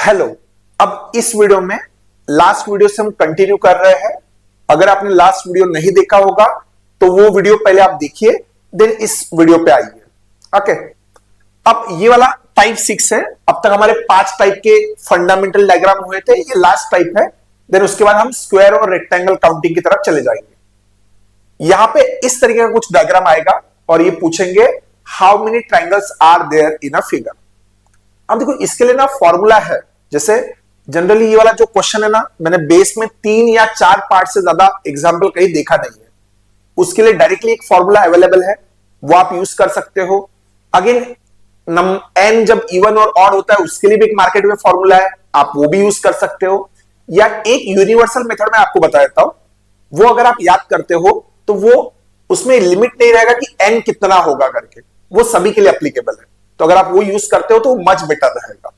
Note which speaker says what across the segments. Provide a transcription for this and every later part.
Speaker 1: Hello. अब इस video में लास्ट वीडियो से हम कंटिन्यू कर रहे हैं। अगर आपने लास्ट वीडियो नहीं देखा होगा तो वो वीडियो पहले आप देखिए, देन इस वीडियो पे आइए। ओके, अब ये वाला टाइप 6 है। अब तक हमारे 5 टाइप के फंडामेंटल डायग्राम हुए थे, ये लास्ट टाइप है। देन उसके बाद हम स्क्वायर और रेक्टेंगल काउंटिंग की तरफ चले जाएंगे। यहां पे इस तरीके का कुछ डायग्राम आएगा और ये पूछेंगे how many triangles are there in a figure. अब देखो इसके लिए ना फॉर्मूला है। जैसे जनरली ये वाला जो क्वेश्चन है ना, मैंने बेस में 3 या 4 पार्ट से ज्यादा एग्जाम्पल कहीं देखा नहीं है। उसके लिए डायरेक्टली एक फॉर्मूला अवेलेबल है, वो आप यूज कर सकते हो। अगेन एन जब इवन और ऑड होता है उसके लिए भी एक मार्केट में फॉर्मूला है, आप वो भी यूज कर सकते हो। या एक यूनिवर्सल मेथड में आपको बता देता हूं, वो अगर आप याद करते हो तो वो उसमें लिमिट नहीं रहेगा कि एन कितना होगा करके, वो सभी के लिए एप्लीकेबल है। तो अगर आप वो यूज करते हो तो मच बेटर रहेगा।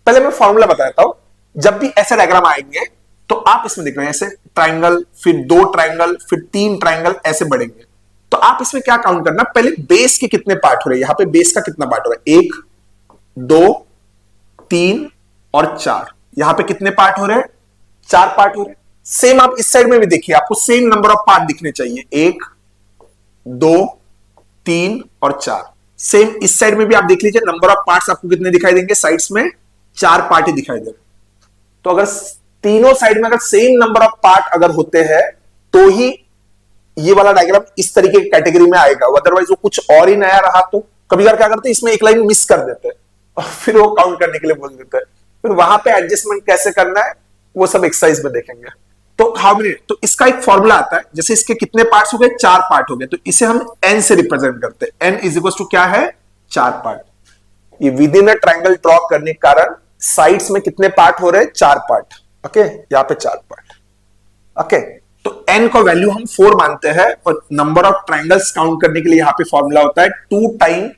Speaker 1: पहले मैं फॉर्मूला बताता हूं। जब भी ऐसे डायग्राम आएंगे तो आप इसमें देख रहे हैं ऐसे ट्राइंगल, फिर 2 ट्राइंगल, फिर 3 ट्राइंगल ऐसे बढ़ेंगे। तो आप इसमें क्या काउंट करना, पहले बेस के कितने पार्ट हो रहे हैं। यहां पे बेस का कितना पार्ट हो रहा है, 1 2 3 और 4। यहां पे कितने पार्ट हो रहे हैं, 4 पार्ट हो रहे हैं। सेम आप इस साइड में भी देखिए, आपको सेम नंबर ऑफ पार्ट दिखने चाहिए, 1 2 3 और 4। सेम इस साइड में भी आप देख लीजिए, नंबर ऑफ पार्ट्स आपको कितने दिखाई देंगे, साइड्स में 4 पार्ट ही दिखाई दे रहे। तो अगर तीनों साइड में अगर सेम नंबर ऑफ पार्ट अगर होते हैं तो ही ये वाला डायग्राम इस तरीके की कैटेगरी में आएगा। अदरवाइज वो कुछ और ही नया रहा तो कभी बार क्या करते हैं, इसमें एक लाइन मिस कर देते हैं और फिर वो काउंट करने के लिए बोल देते हैं। फिर वहां पे एडजस्टमेंट कैसे करना है वो सब एक्सरसाइज में देखेंगे। तो हाउ मेनी, तो इसका एक फॉर्मूला आता है। जैसे इसके कितने पार्ट्स हो गए, 4 पार्ट हो गए, तो इसे हम एन से रिप्रेजेंट करते हैं। एन इज इक्वल टू क्या है, 4 पार्ट। ये with in a triangle draw करने के कारण साइड्स में कितने पार्ट हो रहे हैं, 4 पार्ट। ओके, यहां पे 4 पार्ट। ओके, तो n का वैल्यू हम 4 मानते हैं और नंबर ऑफ ट्रायंगल्स काउंट करने के लिए यहां पे फॉर्मूला होता है 2 टाइम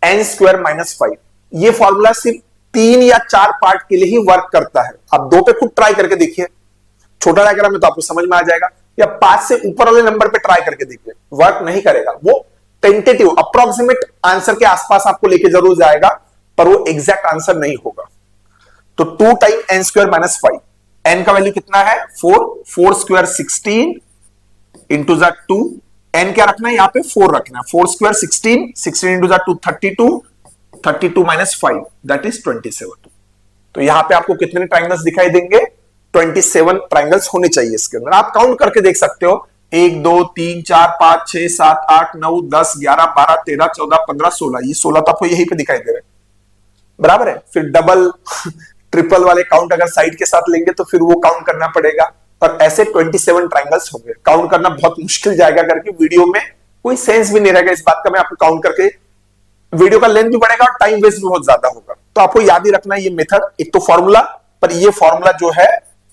Speaker 1: n स्क्वायर माइनस 5। ये फॉर्मूला सिर्फ 3 या 4 पार्ट के लिए ही वर्क करता है। आप 2 पे खुद ट्राई करके देखिए, छोटा डायग्राम में तो आपको समझ में आ जाएगा, या 5 से ऊपर वाले नंबर पे ट्राई करके देखिए, वर्क नहीं करेगा। वो टेंटेटिव अप्रोक्सीमेट आंसर के आसपास आपको लेके जरूर जाएगा, पर वो एग्जैक्ट आंसर नहीं होगा। तो 2 time n square minus 5, n का वैल्यू कितना है, 4, 4 स्क्वायर 16 इंटू द 2। n क्या रखना है, यहां पे 4 रखना है। 4 square 16, 16 into the 2 32, 32 minus 5 that is 27। तो यहां पे आपको कितने ट्राइंगल्स दिखाई देंगे, 27 ट्राइंगल्स होने चाहिए इसके अंदर। आप काउंट करके देख सकते हो, 1 2 3 4 5 6 7 8 9 10 11 12 13 14 15 16। ये 16 तो आपको यहीं पे दिखाई दे रहे हैं, बराबर है। फिर डबल ट्रिपल वाले काउंट अगर साइड के साथ लेंगे तो फिर वो काउंट करना पड़ेगा। और ऐसे 27 ट्राइंगल्स होंगे। काउंट करना बहुत मुश्किल जाएगा करके, वीडियो में कोई सेंस भी नहीं रहेगा इस बात का। मैं आपको काउंट करके, वीडियो का लेंथ भी बढ़ेगा और टाइम वेस्ट भी बहुत ज्यादा होगा। तो आपको याद ही रखना है ये मेथड, एक तो फॉर्मूला, पर ये फॉर्मूला जो है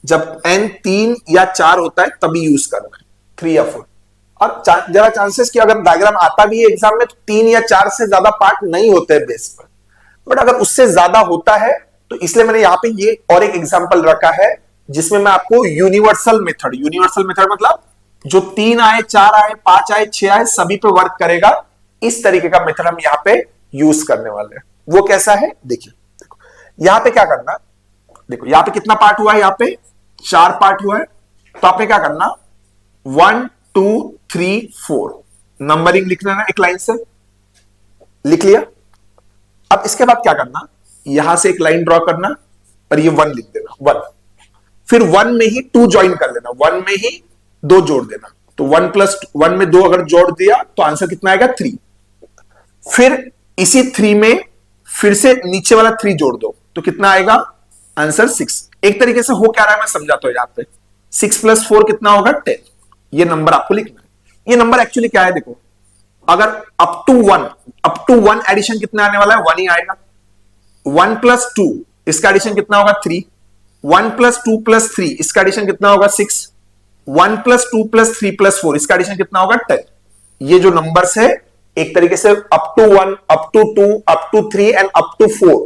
Speaker 1: जब n 3 या 4 होता है तभी यूज करना है, 3 या 4। और जरा चांसेस कि अगर डायग्राम आता भी है एग्जाम में तो 3 या 4 से ज्यादा पार्ट नहीं होते हैं बेस पर, बट अगर उससे ज्यादा होता है तो इसलिए मैंने यहां पे ये और एक एग्जांपल रखा है जिसमें मैं आपको यूनिवर्सल मेथड मतलब जो 3 आए 4 आए 5 आए 6 आए सभी पे वर्क करेगा, इस तरीके का मेथड हम यहां पे यूज करने वाले हैं। वो कैसा है देखिए, देखो यहां पे क्या करना, देखो यहां पे कितना पार्ट हुआ है, यहां पे 4 पार्ट हुआ है। तो आपने क्या करना, 1 2 3 4 नंबरिंग लिख लेना, एक लाइन से लिख लिया। अब इसके बाद क्या करना, यहां से एक लाइन ड्रॉ करना और ये 1 लिख देना, 1। फिर 1 में ही 2 ज्वाइन कर लेना, 1 में ही 2 जोड़ देना। तो 1 प्लस 1 में 2 अगर जोड़ दिया तो आंसर कितना आएगा, 3। फिर इसी 3 में फिर से नीचे वाला 3 जोड़ दो तो कितना आएगा, आंसर 6। एक तरीके से हो क्या रहा है मैं समझाता हूं। यहां पे 6 प्लस 4 कितना होगा, 10। ये नंबर आपको लिखना है। ये नंबर एक्चुअली क्या है, देखो अगर अप टू 1 एडिशन कितना आने वाला है, 1 ही आएगा। 1 प्लस 2 इसका एडिशन कितना होगा, 3। 1 प्लस 2 प्लस 3 इसका एडिशन कितना होगा, 6। 1 प्लस 2 प्लस 3 प्लस 4 इसका एडिशन कितना होगा, 10। ये जो नंबर्स है एक तरीके से up to 1 up to 2 up to 3 and up to 4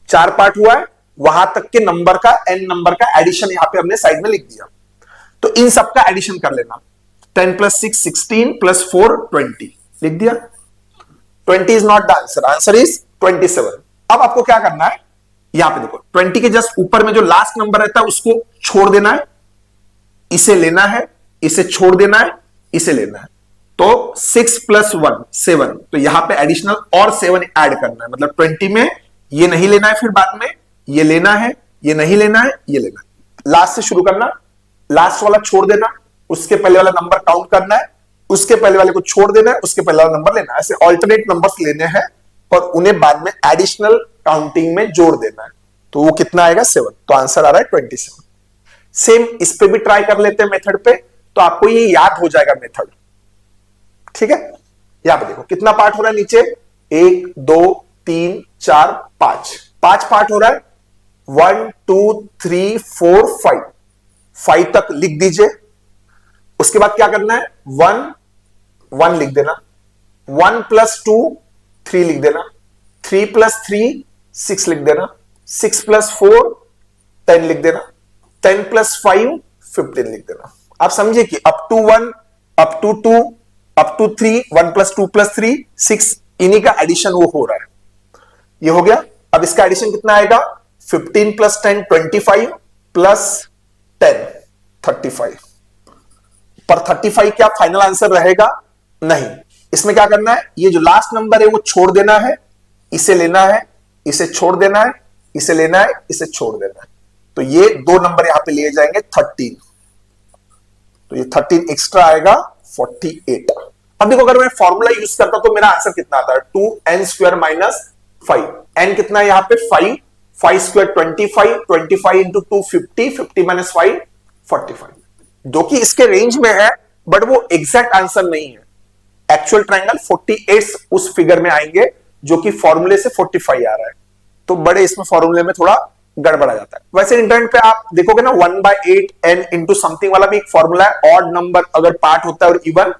Speaker 1: 4 part हुआ है। वहां तक के नंबर का, n नंबर का एडिशन यहां पे हमने साइड में लिख दिया। तो इन सबका एडिशन कर लेना, 10 प्लस 6 16 प्लस 4 20 लिख दिया। 20 is not the answer, answer is 27। अब आपको क्या करना है, यहां पे देखो 20 के जस्ट ऊपर में जो लास्ट नंबर रहता है उसको छोड़ देना है, इसे लेना है, इसे छोड़ देना है, इसे लेना है। तो 6 + 1 7, तो यहां पे एडिशनल और 7 ऐड करना है, मतलब 20 में ये नहीं लेना है, फिर बाद में ये लेना है, ये नहीं लेना है, ये लेना है। लास्ट से शुरू करना, लास्ट वाला छोड़ देना, उसके पहले वाला नंबर काउंट करना है, उसके पहले वाले को छोड़ देना है, उसके पहले वाला नंबर लेना है। ऐसे ऑल्टरनेट नंबर्स लेने हैं और उन्हें बाद में एडिशनल काउंटिंग में जोड़ देना है। तो वो कितना आएगा 7, तो आंसर आ रहा है 27। सेम इस पे भी ट्राई कर लेते हैं मेथड पे, तो आपको ये याद हो जाएगा मेथड। ठीक है, यहां पे देखो कितना पार्ट हो रहा है नीचे, 1 2 3 4 5, 5 पार्ट हो रहा है। 1 2 3 4 5, 5 तक लिख दीजिए। उसके बाद क्या करना है, 1 1 लिख देना, 1 + 2 3 लिख देना, 3 + 3 6 लिख देना, 6 + 4 10 लिख देना, 10 + 5 15 लिख देना। आप समझिए कि up to 1, up to 2, up to 3, 1 + 2 + 3 6, इन्हीं का एडिशन वो हो रहा है। ये हो गया। अब इसका एडिशन कितना आएगा, 15 + 10 25 + 10 35। पर 35 क्या फाइनल आंसर रहेगा, नहीं। इसमें क्या करना है, ये जो लास्ट नंबर है वो छोड़ देना है, इसे लेना है, इसे छोड़ देना है, इसे लेना है, इसे छोड़ देना है। तो ये 2 नंबर यहां पे लिए जाएंगे 13, तो ये 13 एक्स्ट्रा आएगा 48। अब देखो अगर मैं फॉर्मूला यूज करता तो मेरा आंसर कितना आता है, 2n² - 5। n कितना है यहां पे 5, 5² 25, 25 × 2 50, 50 - 5 45, जो कि इसके रेंज में है, बट वो एग्जैक्ट आंसर नहीं है। एक्चुअल ट्रायंगल 48 उस फिगर में आएंगे जो कि फॉर्मूले से 45 आ रहा है। तो बड़े इसमें फॉर्मूले में थोड़ा गड़बड़ा जाता है। वैसे इंटरनेट पे आप देखोगे ना 1/8 n इंटू समथिंग वाला भी एक फॉर्मूला है, ऑड नंबर अगर पार्ट होता है और इवन,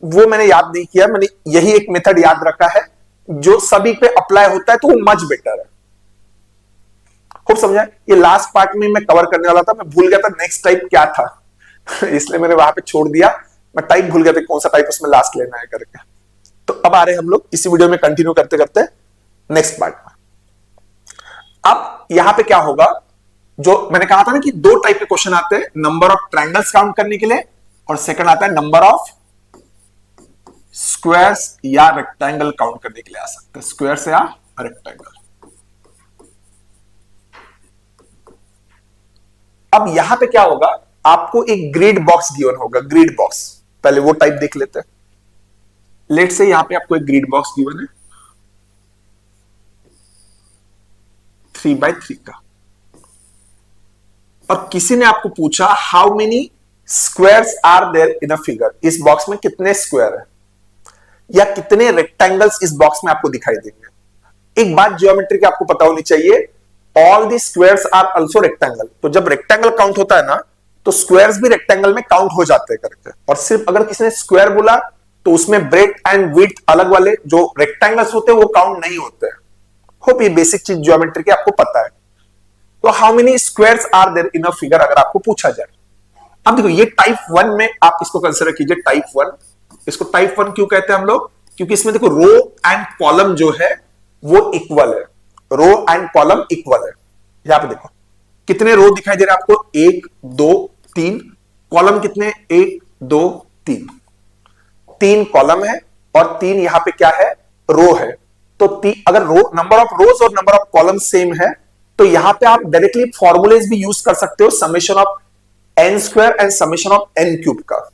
Speaker 1: वो मैंने याद नहीं किया, मैंने यही एक मेथड याद रखा है जो सभी पे अप्लाई होता है, तो वो मच बेटर है। खूब समझा। ये लास्ट पार्ट में मैं कवर करने वाला था, मैं भूल गया था नेक्स्ट टाइप क्या था इसलिए मैंने वहां पे छोड़ दिया, मैं टाइप भूल गया था कौन सा टाइप उसमें लास्ट लेना है करके। तो अब आ रहे हम लोग इसी वीडियो में कंटिन्यू करते करते नेक्स्ट पार्ट में। अब यहां पे क्या होगा, जो मैंने कहा था ना कि 2 टाइप के क्वेश्चन आते हैं, नंबर ऑफ ट्रायंगल्स काउंट करने के लिए, और सेकंड आता है नंबर ऑफ स्क्वायर्स या रेक्टेंगल काउंट करने के लिए आ सकते हैं, स्क्वायर्स या रेक्टेंगल। अब यहां पे क्या होगा, आपको एक ग्रिड बॉक्स गिवन होगा, ग्रिड बॉक्स। पहले वो टाइप देख लेते हैं। लेट से यहां पे आपको एक ग्रिड बॉक्स गिवन है 3x3 का, और किसी ने आपको पूछा how many squares are there in a figure, इस बॉक्स में कितने स्क्वायर है या कितने रेक्टेंगल्स इस बॉक्स में आपको दिखाई देंगे। एक बात ज्योमेट्री की आपको पता होनी चाहिए, all the squares are also rectangle. तो जब रेक्टेंगल काउंट होता है ना, तो स्क्वायर्स भी रेक्टेंगल में काउंट हो जाते हैं करके। और सिर्फ अगर किसी ने स्क्वायर बोला तो उसमें ब्रेथ एंड विड्थ अलग वाले जो रेक्टेंगल्स होते हैं वो काउंट नहीं होते हैं। होप ये बेसिक चीज ज्योमेट्री की आपको पता है। तो how many squares are there in a figure अगर आपको पूछा जाए। अब देखो ये टाइप 1 में आप इसको कंसीडर कीजिए, टाइप 1। इसको टाइप 1 क्यों कहते हैं हम लोग, क्योंकि इसमें देखो रो एंड कॉलम जो है वो इक्वल है, रो एंड कॉलम इक्वल है। यहां पे देखो कितने रो दिखाई दे रहे हैं आपको, 1 2 3, कॉलम कितने 1 2 3, 3 कॉलम है और 3 यहां पे क्या है, रो है। तो अगर रो नंबर ऑफ रोज और नंबर ऑफ कॉलम सेम है, तो यहां पे आप डायरेक्टली फॉर्मूलेज भी यूज कर सकते हो, summation of n² and summation of n³ का।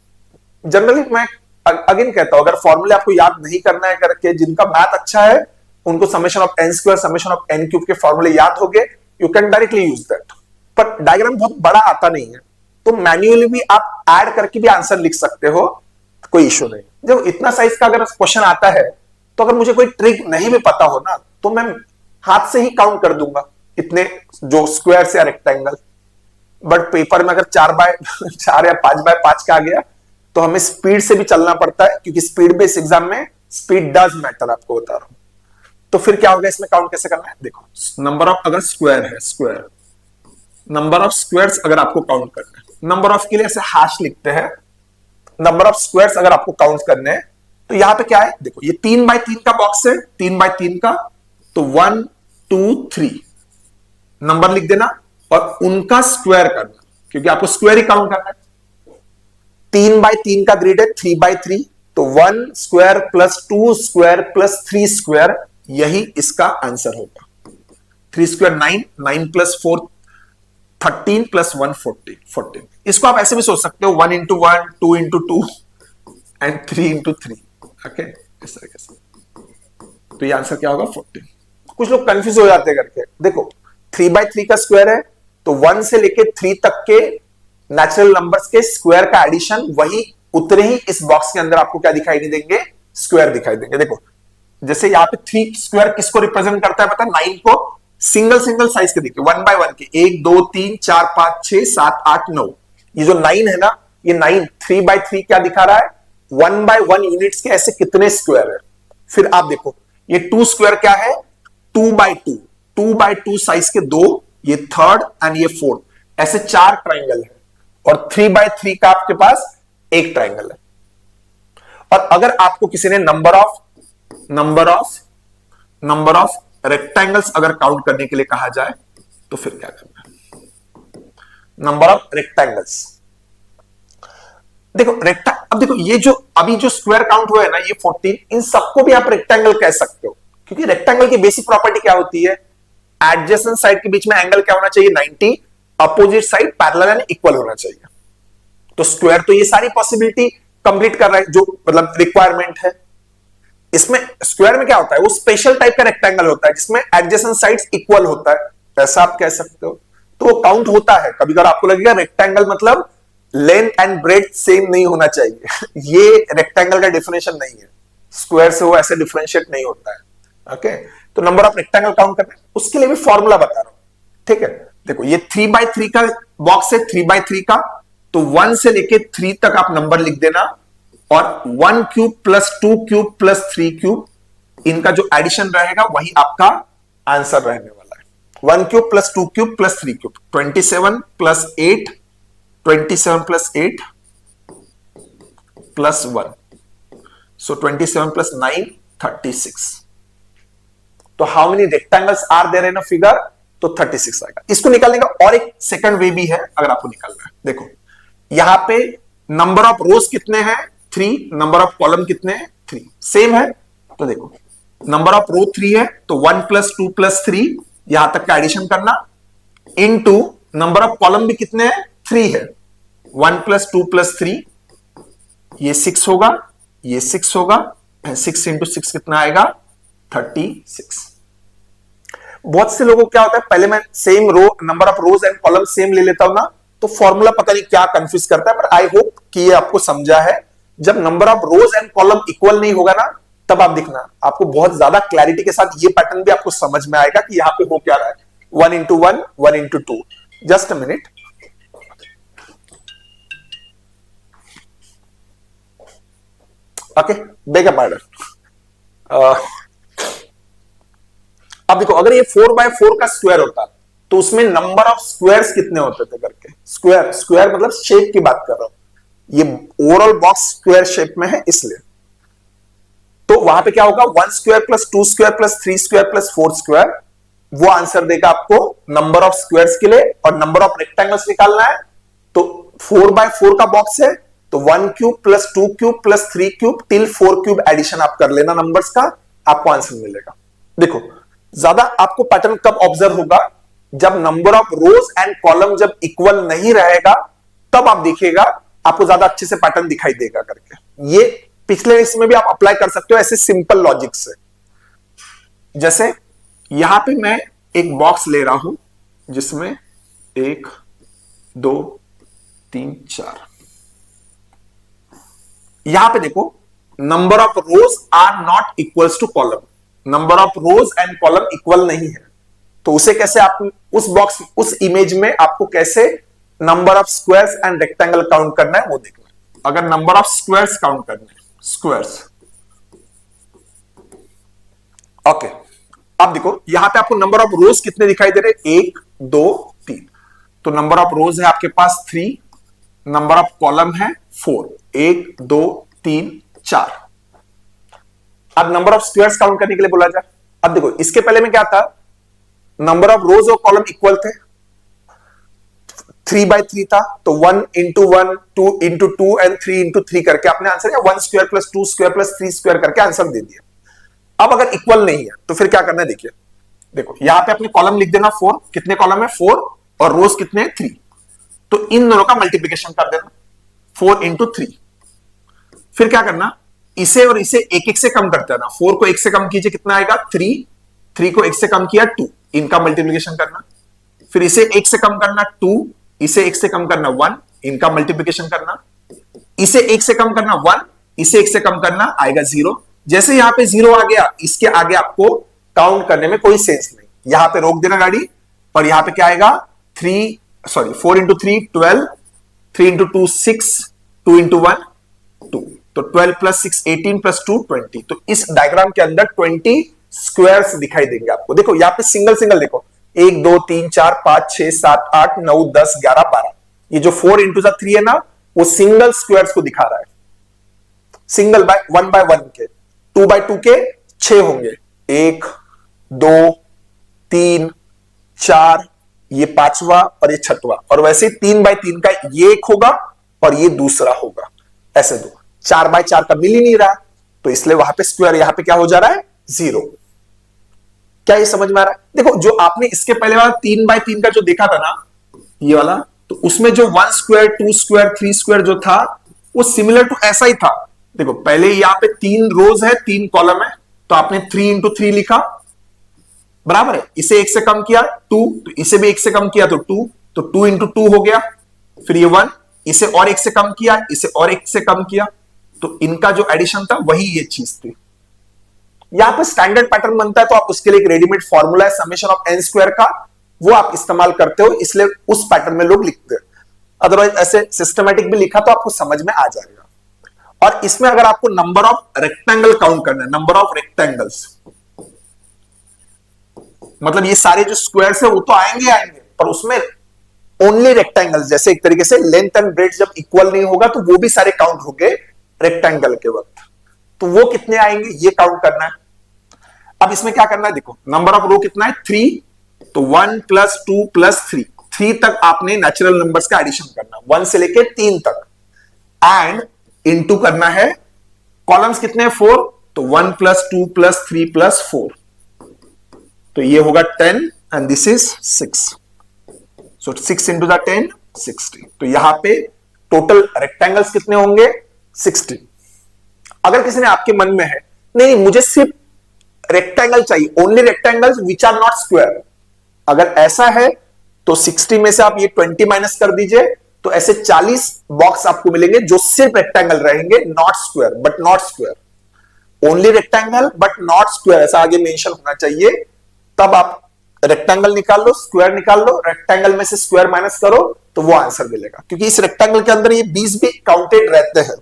Speaker 1: जनरली मैं अगेन कहता हूं, अगर फॉर्मूले आपको याद नहीं करना है करके, जिनका मैथ अच्छा है उनको summation of n², summation of n³ के फॉर्मूले याद हो गए, you can directly use that. पर डायग्राम बहुत बड़ा आता नहीं है, तो मैन्युअली भी आप ऐड करके भी आंसर लिख सकते हो, कोई इश्यू नहीं। जब इतना साइज का अगर क्वेश्चन आता है, तो अगर मुझे कोई ट्रिक नहीं भी पता हो ना, तो मैं हाथ से ही काउंट कर दूंगा इतने जो स्क्वायर या रेक्टेंगल। बट पेपर में अगर 4x4 या 5x5 का आ गया, तो हमें स्पीड से भी चलना पड़ता है, क्योंकि स्पीड बेस्ड एग्जाम में स्पीड डज मैटर, आपको बता रहा हूं। तो फिर क्या होगा, इसमें काउंट कैसे करना है, देखो नंबर ऑफ अगर स्क्वायर है, स्क्वायर नंबर ऑफ स्क्वायर्स अगर आपको काउंट करना है, नंबर ऑफ के लिए ऐसे हैश लिखते हैं, नंबर ऑफ स्क्वायर्स अगर आपको काउंट करने हैं, तो यहां पे क्या है, देखो ये 3x3 का बॉक्स है, 3x3 का, तो 1 2 3, नंबर लिख देना और उनका स्क्वायर करना, क्योंकि आपको स्क्वायर ही काउंट करना है। 3 बाय 3 का ग्रिड है, 3 बाय 3, तो 1 square plus 2 square plus 3 square, यही इसका आंसर होगा। 3 स्क्वायर 9, 9 प्लस 4 13 प्लस 1 14। इसको आप ऐसे भी सोच सकते हो, 1 into 1, 2 into 2 and 3 into 3। Okay, इस तरीके से। तो ये आंसर क्या होगा? 14। कुछ लोग कंफ्यूज हो जाते हैं करके। देखो 3 बाय 3 का स्क्वायर है, तो 1 से लेके 3 तक के नेचुरल नंबर्स के स्क्वायर का एडिशन, वही उतने ही इस बॉक्स के अंदर आपको क्या दिखाई नहीं देंगे? स्क्वायर दिखाई देंगे। देखो जैसे यहाँ पे 3 स्क्वायर किसको रिप्रेजेंट करता है पता है? 9 को सिंगल सिंगल साइज के देखिए, 1 बाय 1 के, 1 2 3 4 5 6 7 8 9। ये जो 9 है ना, ये 9 3 बाय 3 क्या दिखा रहा है? 1 बाय 1 यूनिट्स के ऐसे कितने स्क्वायर है। फिर आप देखो ये 2 स्क्वायर क्या है? 2 बाय 2, 2 बाय 2 साइज के 2, ये थर्ड एंड ये फोर्थ, ऐसे 4 ट्राइंगल है। और 3 बाय 3 का आपके पास एक ट्राइंगल है। और अगर आपको किसी ने नंबर ऑफ रेक्टेंगल्स अगर काउंट करने के लिए कहा जाए तो फिर क्या करना है? Number of rectangles. देखो अब देखो ये जो अभी जो स्क्वायर काउंट हुआ है ना, ये 14, इन सबको भी आप रेक्टेंगल कह सकते हो, क्योंकि रेक्टेंगल की बेसिक प्रॉपर्टी क्या होती है? एडजेसेंट साइड के बीच में एंगल क्या होना चाहिए? 90, opposite side parallel and equal होना चाहिए। तो स्क्वायर तो ये सारी पॉसिबिलिटी कंप्लीट कर रहा है, जो मतलब रिक्वायरमेंट है। इसमें स्क्वायर में क्या होता है? वो स्पेशल टाइप का रेक्टेंगल होता है जिसमें एडजेसेंट साइड्स इक्वल होता है, ऐसा आप कह सकते हो। तो वो काउंट होता है। कभी कभी आपको लगेगा रेक्टेंगल मतलब लेंथ एंड ब्रेथ सेम नहीं होना चाहिए। ये रेक्टेंगल का डिफिनेशन नहीं है, स्क्वायर से वो ऐसे डिफरेंशिएट नहीं होता है। ओके, तो नंबर ऑफ रेक्टेंगल काउंट करना है, उसके लिए भी फॉर्मूला बता रहा हूं। ठीक है, देखो ये 3 बाय 3 का बॉक्स है, 3 बाय 3 का, तो 1 से लेके 3 तक आप नंबर लिख देना, और 1 cube plus 2 cube plus 3 cube, इनका जो एडिशन रहेगा वही आपका आंसर रहने वाला है। 1 cube plus 2 cube plus 3 cube, 27 plus 8, 27 plus 8 plus 1, so 27 plus 9 36। तो how many rectangles are there in a figure? तो 36 आएगा। इसको निकालने का और एक सेकंड वे भी है अगर आपको निकालना है। देखो यहां पे नंबर ऑफ रोज कितने हैं? 3, नंबर ऑफ कॉलम कितने हैं? 3, सेम है। तो देखो नंबर ऑफ रो 3 है, तो 1 प्लस 2 प्लस 3, यहां तक का एडिशन करना, इनटू नंबर ऑफ कॉलम भी कितने हैं? 3 है, 1 प्लस 2 प्लस 3, ये 6 होगा, ये 6 होगा, 6 इंटू 6 कितना आएगा? 36। बहुत से लोगों को क्या होता है, पहले मैं same row number of rows and column same ले लेता हूं ना, तो फॉर्मूला पता नहीं क्या कंफ्यूज करता है, पर आई होप कि ये आपको समझा है। जब number of rows and column equal नहीं होगा ना, तब आप देखना आपको बहुत ज्यादा क्लैरिटी के साथ ये पैटर्न भी आपको समझ में आएगा कि यहां पे हो क्या रहा है। 1 into 1, 1 into 2। Just a minute, okay, beg pardon. अब देखो अगर ये 4 बाय 4 का स्क्वायर होता तो उसमें नंबर ऑफ स्क्वायर्स कितने होते थे करके। स्क्वायर स्क्वायर मतलब शेप की बात कर रहा हूं, ये ओवरऑल बॉक्स स्क्वायर शेप में है इसलिए। तो वहां पे क्या होगा? 1 square plus 2 square plus 3 square plus 4 square, वो आंसर देगा आपको नंबर ऑफ स्क्वायर्स के लिए। और नंबर ऑफ रेक्टेंगल्स निकालना है, तो 4 बाय 4 का बॉक्स है, तो 1 cube plus 2 cube plus 3 cube till 4 cube addition आप कर लेना नंबर्स का, आपको आंसर मिलेगा। देखो ज्यादा आपको पैटर्न कब ऑब्जर्व होगा? जब number of rows and column जब इक्वल नहीं रहेगा, तब आप देखिएगा आपको ज्यादा अच्छे से पैटर्न दिखाई देगा करके। ये पिछले इसमें भी आप अप्लाई कर सकते हो ऐसे सिंपल लॉजिक से। जैसे यहां पे मैं एक बॉक्स ले रहा हूं जिसमें 1 2 3 4, यहां पे देखो number of rows are not equals to column, number of rows and column equal नहीं है। तो उसे कैसे आप उस बॉक्स उस इमेज में आपको कैसे number of squares and rectangle count करना है वो देखना है। अगर नंबर ऑफ स्क्वायर्स काउंट करना है, स्क्वायर्स, ओके, अब देखो यहां पे आपको नंबर ऑफ रोज कितने दिखाई दे रहे? 1 2 3, तो नंबर ऑफ रोज है आपके पास 3, नंबर ऑफ कॉलम है 4, 1 2 3 4। अब नंबर ऑफ स्क्वायर्स काउंट करने के लिए बोला जाए। अब देखो इसके पहले में क्या था? नंबर ऑफ रोज और कॉलम इक्वल थे, 3/3 था, तो 1 इंटू 1, 2 इंटू 2 एंड 3 इंटू 3 करके आपने आंसर या 1 square plus 2 square plus 3 square करके आंसर दे दिया। अब अगर इक्वल नहीं है तो फिर क्या करना है, देखिए देखो यहां पे अपने कॉलम लिख देना 4, कितने कॉलम है 4 और रोज कितने हैं 3, तो इन दोनों का मल्टीप्लीकेशन कर देना 4 इंटू 3। फिर क्या करना, इसे और इसे एक एक से कम करते हैं ना, 4 को एक से कम कीजिए कितना आएगा 3, 3 को एक से कम किया 2, इनका मल्टीप्लीकेशन करना। फिर इसे एक से कम करना 2, इसे एक से कम करना 1, इनका मल्टीप्लीकेशन करना। इसे एक से कम करना 1, इसे एक से कम करना आएगा 0। जैसे यहां पे 0 आ गया, इसके आगे आपको काउंट करने में कोई सेंस नहीं, यहां पे रोक देना गाड़ी। और यहां पे क्या आएगा 4 इंटू 3 12, 3 इंटू 2 6, 2 इंटू 1 2, तो 12 प्लस 6 18 प्लस 2 20। तो इस डायग्राम के अंदर 20 स्क्वायर्स दिखाई देंगे आपको। देखो यहां पे सिंगल सिंगल देखो, 1 2 3 4 5 6 7 8 9 10 11 12, ये जो 4 इंटू 3 है ना, वो सिंगल स्क्वायर्स को दिखा रहा है, सिंगल बाय 1 के। 2 के 6 होंगे, 1 2 3 4, ये 5वां और ये 6वां, और वैसे 3/3 का ये एक होगा और ये दूसरा होगा, ऐसे दो। 4/4 का मिल ही नहीं रहा, तो इसलिए वहां पे स्क्वायर यहां पे क्या हो जा रहा है 0। क्या ये समझ में आ रहा है? देखो जो आपने इसके पहले वाला 3/3 का जो देखा था ना, ये वाला, तो उसमें जो 1 स्क्वायर 2 स्क्वायर 3 स्क्वायर जो था, वो सिमिलर टू ऐसा ही था। देखो पहले यहां पे 3 रोज है 3 कॉलम है, तो आपने 3 इंटू 3 लिखा, बराबर है। इसे एक से कम किया 2, तो इसे भी एक से कम किया तो 2, तो 2 इंटू 2 हो गया। फिर ये 1, इसे और एक से कम किया, इसे और एक से कम किया, तो इनका जो एडिशन था वही ये चीज थी। यहां पे स्टैंडर्ड पैटर्न बनता है, तो आप उसके लिए एक रेडीमेड फॉर्मूला है समेशन ऑफ n स्क्वायर का, वो आप इस्तेमाल करते हो, इसलिए उस पैटर्न में लोग लिखते हैं। अदरवाइज ऐसे सिस्टमैटिक भी लिखा तो आपको समझ में आ जाएगा। और इसमें अगर आपको नंबर ऑफ रेक्टेंगल काउंट करना है, नंबर ऑफ रेक्टेंगल्स, मतलब ये सारे जो स्क्वायर्स है वो तो आएंगे आएंगे, पर उसमें ओनली रेक्टेंगल्स, जैसे एक तरीके से लेंथ एंड ब्रेड्थ जब इक्वल नहीं होगा तो वो भी सारे काउंट होंगे रेक्टेंगल के वक्त, तो वो कितने आएंगे ये काउंट करना है। अब इसमें क्या करना है, देखो नंबर ऑफ रो कितना है 3, तो 1 प्लस 2 प्लस 3 तक आपने नेचुरल नंबर्स का एडिशन करना, 1 से लेके 3 तक, एंड इनटू करना है। कॉलम्स कितने हैं 4, तो 1 प्लस 2 प्लस 3 प्लस 4, तो ये होगा 10 and this is 6, so 6 into the 10 60। तो यहां पे टोटल रेक्टेंगल्स कितने होंगे 60। अगर किसी ने आपके मन में है नहीं मुझे सिर्फ रेक्टेंगल चाहिए, only rectangles which are not square, अगर ऐसा है तो 60 में से आप ये 20 माइनस कर दीजिए, तो ऐसे 40 बॉक्स आपको मिलेंगे जो सिर्फ रेक्टेंगल रहेंगे, not square but not square, only rectangle but not square, ऐसा आगे मेंशन होना चाहिए। तब आप रेक्टेंगल निकाल लो, स्क्वायर निकाल लो, रेक्टेंगल में से स्क्वायर माइनस करो तो वो आंसर मिलेगा, क्योंकि इस रेक्टेंगल के अंदर ये 20 भी काउंटेड रहते हैं।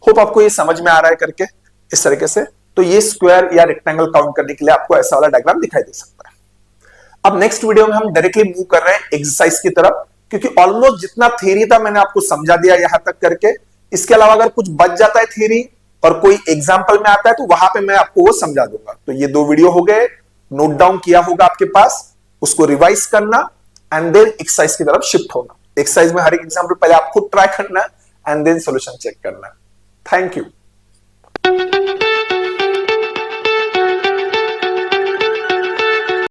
Speaker 1: होप आपको ये समझ में आ रहा है करके इस तरीके से। तो ये स्क्वायर या रेक्टेंगल काउंट करने के लिए आपको ऐसा वाला डायग्राम दिखाई दे सकता है। अब नेक्स्ट वीडियो में हम डायरेक्टली मूव कर रहे हैं एक्सरसाइज की तरफ, क्योंकि ऑलमोस्ट जितना थ्योरी था मैंने आपको समझा दिया यहां तक करके। इसके अलावा अगर कुछ बच जाता है थ्योरी और कोई एग्जाम्पल में आता है तो वहां पे मैं आपको वो समझा दूंगा। तो ये 2 वीडियो हो गए, नोट डाउन किया होगा आपके पास, उसको रिवाइज करना एंड देन एक्सरसाइज की तरफ शिफ्ट होना। एक्सरसाइज में हर एक एग्जाम्पल पहले आप खुद ट्राई करना एंड देन सोल्यूशन चेक करना। Thank you.